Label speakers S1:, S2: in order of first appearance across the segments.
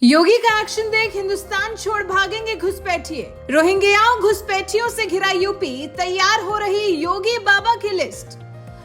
S1: योगी का एक्शन देख हिंदुस्तान छोड़ भागेंगे घुसपैठिए। रोहिंग्याओं घुसपैठियों से घिरा यूपी, तैयार हो रही योगी बाबा की लिस्ट।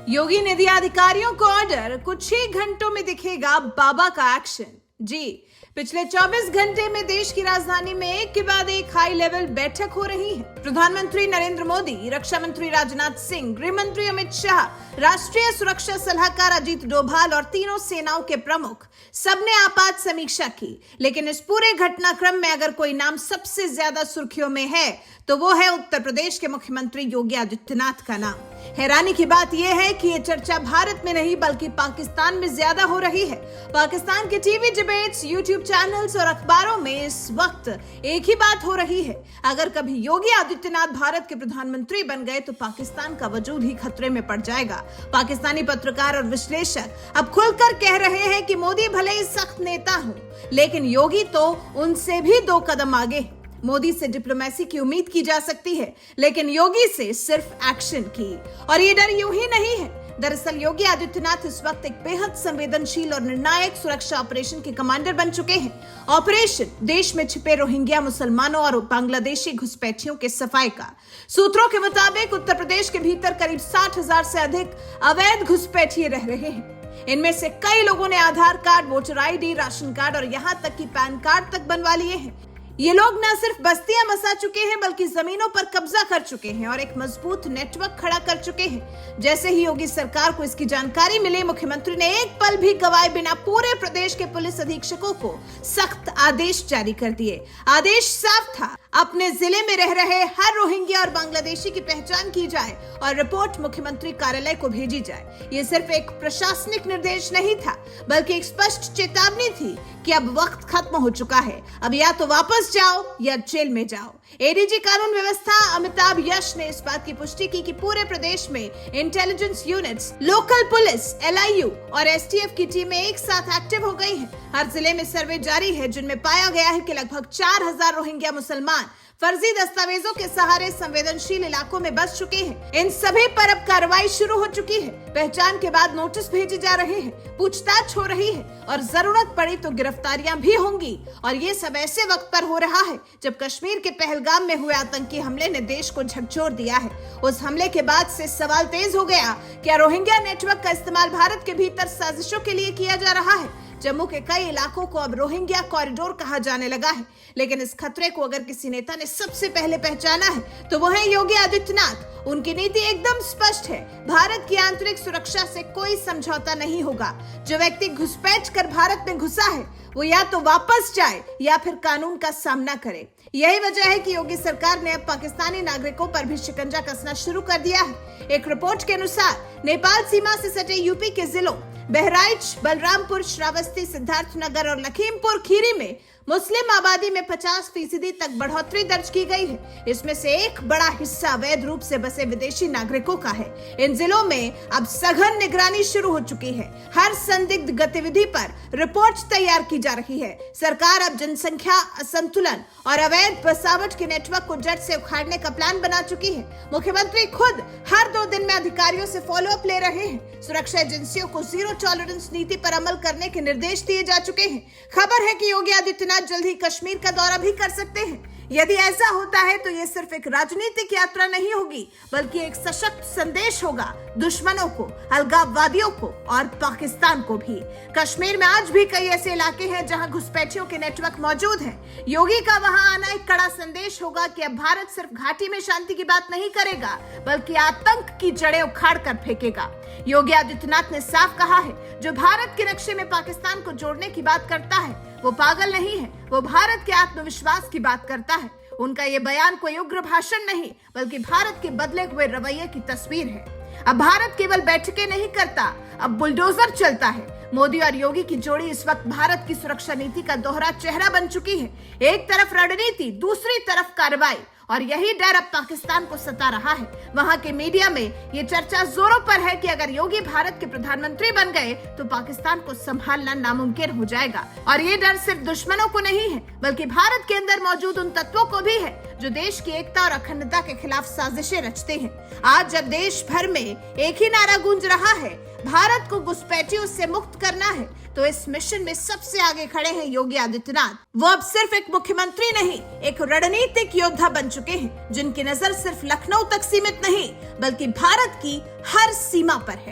S1: योगी ने दिया अधिकारियों को ऑर्डर, कुछ ही घंटों में दिखेगा बाबा का एक्शन। जी, पिछले 24 घंटे में देश की राजधानी में एक के बाद एक हाई लेवल बैठक हो रही है। प्रधानमंत्री नरेंद्र मोदी, रक्षा मंत्री राजनाथ सिंह, गृह मंत्री अमित शाह, राष्ट्रीय सुरक्षा सलाहकार अजीत डोभाल और तीनों सेनाओं के प्रमुख सबने आपात समीक्षा की। लेकिन इस पूरे घटनाक्रम में अगर कोई नाम सबसे ज्यादा सुर्खियों में है तो वो है उत्तर प्रदेश के मुख्यमंत्री योगी आदित्यनाथ का नाम। हैरानी की बात यह है कि ये चर्चा भारत में नहीं बल्कि पाकिस्तान में ज्यादा हो रही है। पाकिस्तान के टीवी डिबेट्स, यूट्यूब चैनल्स और अखबारों में इस वक्त एक ही बात हो रही है। अगर कभी योगी आदित्यनाथ भारत के प्रधानमंत्री बन गए तो पाकिस्तान का वजूद ही खतरे में पड़ जाएगा। पाकिस्तानी पत्रकार और विश्लेषक अब खुलकर कह रहे हैं कि मोदी भले ही सख्त नेता हो, लेकिन योगी तो उनसे भी 2 कदम आगे है। मोदी से डिप्लोमेसी की उम्मीद की जा सकती है, लेकिन योगी से सिर्फ एक्शन की। और ये डर यूं ही नहीं है। दरअसल योगी आदित्यनाथ इस वक्त एक बेहद संवेदनशील और निर्णायक सुरक्षा ऑपरेशन के कमांडर बन चुके हैं। ऑपरेशन देश में छिपे रोहिंग्या मुसलमानों और बांग्लादेशी घुसपैठियों के सफाई का। सूत्रों के मुताबिक उत्तर प्रदेश के भीतर करीब 60,000 से अधिक अवैध घुसपैठिए रह रहे हैं। इनमें से कई लोगों ने Aadhaar card, voter ID, ration card और यहाँ तक कि पैन कार्ड तक बनवा लिए हैं। ये लोग न सिर्फ बस्तियां बसा चुके हैं बल्कि जमीनों पर कब्जा कर चुके हैं और एक मजबूत नेटवर्क खड़ा कर चुके हैं। जैसे ही योगी सरकार को इसकी जानकारी मिली, मुख्यमंत्री ने एक पल भी गवाए बिना पूरे प्रदेश के पुलिस अधीक्षकों को सख्त आदेश जारी कर दिए। आदेश साफ था, अपने जिले में रह रहे हर रोहिंग्या और बांग्लादेशी की पहचान की जाए और रिपोर्ट मुख्यमंत्री कार्यालय को भेजी जाए। ये सिर्फ एक प्रशासनिक निर्देश नहीं था बल्कि एक स्पष्ट चेतावनी थी कि अब वक्त खत्म हो चुका है। अब या तो वापस जाओ या जेल में जाओ। एडीजी कानून व्यवस्था अमिताभ यश ने इस बात की पुष्टि की कि पूरे प्रदेश में intelligence units, local police, LIU और एसटीएफ की टीमें एक साथ एक्टिव हो गई हैं। हर जिले में सर्वे जारी है जिनमें पाया गया है कि लगभग 4,000 रोहिंग्या मुसलमान फर्जी दस्तावेजों के सहारे संवेदनशील इलाकों में बस चुके हैं। इन सभी पर अब कार्रवाई शुरू हो चुकी है। पहचान के बाद नोटिस भेजे जा रहे हैं, पूछताछ हो रही है और जरूरत पड़ी तो गिरफ्तारियां भी होंगी। और ये सब ऐसे वक्त पर हो रहा है जब कश्मीर के पहलगाम में हुए आतंकी हमले ने देश को झकझोर दिया है। उस हमले के बाद से सवाल तेज हो गया, क्या रोहिंग्या नेटवर्क का इस्तेमाल भारत के भीतर साजिशों के लिए किया जा रहा है? जम्मू के कई इलाकों को अब रोहिंग्या कॉरिडोर कहा जाने लगा है। लेकिन इस खतरे को अगर किसी नेता ने सबसे पहले पहचाना है तो वो है योगी आदित्यनाथ। उनकी नीति एकदम स्पष्ट है, भारत की आंतरिक सुरक्षा से कोई समझौता नहीं होगा। जो व्यक्ति घुसपैठ कर भारत में घुसा है वो या तो वापस जाए या फिर कानून का सामना करे। यही वजह है कि योगी सरकार ने अब पाकिस्तानी नागरिकों पर भी शिकंजा कसना शुरू कर दिया है। एक रिपोर्ट के अनुसार नेपाल सीमा से सटे यूपी के जिलों बहराइच, बलरामपुर, श्रावस्ती, सिद्धार्थनगर और लखीमपुर खीरी में मुस्लिम आबादी में 50% तक बढ़ोतरी दर्ज की गई है। इसमें से एक बड़ा हिस्सा अवैध रूप से बसे विदेशी नागरिकों का है। इन जिलों में अब सघन निगरानी शुरू हो चुकी है। हर संदिग्ध गतिविधि पर रिपोर्ट तैयार की जा रही है। सरकार अब जनसंख्या असंतुलन और अवैध बसावट के नेटवर्क को जड़ से उखाड़ने का प्लान बना चुकी है। मुख्यमंत्री खुद हर 2 दिन में अधिकारियों से फॉलोअप ले रहे हैं। सुरक्षा एजेंसियों को जीरो टॉलरेंस नीति पर अमल करने के निर्देश दिए जा चुके हैं। खबर है कि योगी आदित्यनाथ जल्द ही कश्मीर का दौरा भी कर सकते हैं। यदि ऐसा होता है तो ये सिर्फ एक राजनीतिक यात्रा नहीं होगी बल्कि एक सशक्त संदेश होगा दुश्मनों को, अलगाववादियों को और पाकिस्तान को भी। कश्मीर में आज भी कई ऐसे इलाके हैं जहां घुसपैठियों के नेटवर्क मौजूद हैं। योगी का वहां आना एक कड़ा संदेश होगा कि अब भारत सिर्फ घाटी में शांति की बात नहीं करेगा बल्कि आतंक की जड़ें उखाड़ कर फेंकेगा। योगी आदित्यनाथ ने साफ कहा है, जो भारत के नक्शे में पाकिस्तान को जोड़ने की बात करता है वो पागल नहीं है, वो भारत के आत्मविश्वास की बात करता है। उनका ये बयान कोई उग्र भाषण नहीं बल्कि भारत के बदले हुए रवैये की तस्वीर है। अब भारत केवल बैठकें नहीं करता, अब बुलडोजर चलता है। मोदी और योगी की जोड़ी इस वक्त भारत की सुरक्षा नीति का दोहरा चेहरा बन चुकी है। एक तरफ रणनीति, दूसरी तरफ कार्रवाई और यही डर अब पाकिस्तान को सता रहा है। वहां के मीडिया में ये चर्चा जोरों पर है कि अगर योगी भारत के प्रधानमंत्री बन गए तो पाकिस्तान को संभालना नामुमकिन हो जाएगा। और ये डर सिर्फ दुश्मनों को नहीं है, बल्कि भारत के अंदर मौजूद उन तत्वों को भी है जो देश की एकता और अखंडता के खिलाफ साजिशें रचते हैं। आज जब देश भर में एक ही नारा गूंज रहा है, भारत को घुसपैठियों से मुक्त करना है, तो इस मिशन में सबसे आगे खड़े हैं योगी आदित्यनाथ। वो अब सिर्फ एक मुख्यमंत्री नहीं, एक रणनीतिक योद्धा बन चुके हैं, जिनकी नजर सिर्फ लखनऊ तक सीमित नहीं, बल्कि भारत की हर सीमा पर है।